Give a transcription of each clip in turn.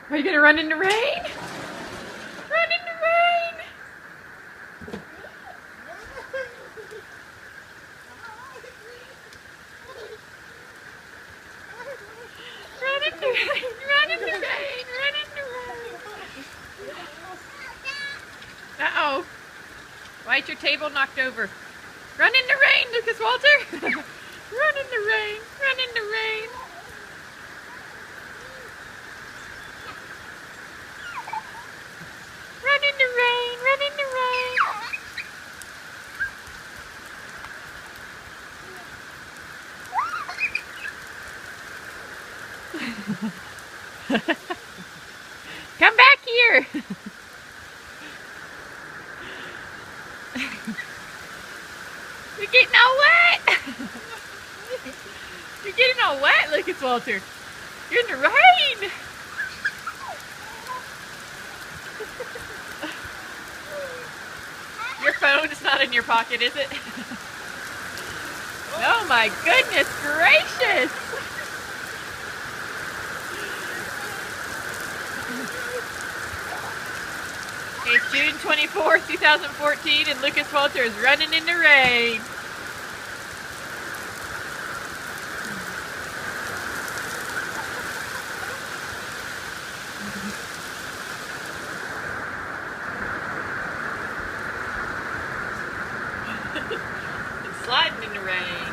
Are you gonna run in the rain? Run in the rain! Run in the rain! Run in the rain! Run in the rain! Uh-oh. Why is your table knocked over? Run in the rain, Lucas Walter! Run in the rain! Run in the rain! Run in the rain! Run in the rain! Come back here! You're getting all wet! You're getting all wet, Lucas Walter. You're in the rain! Your phone is not in your pocket, is it? Oh my goodness gracious! It's June 24th, 2014, and Lucas Walter is running in the rain. It's sliding in the rain.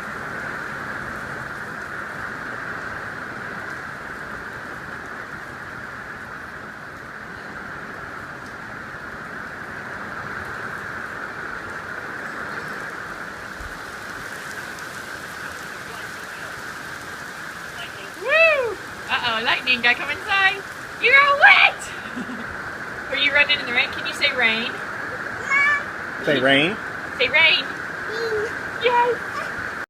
Woo! Uh-oh, lightning, gotta come inside. You're all wet! Are you running in the rain? Can you say rain? Say rain. Say rain. Yes.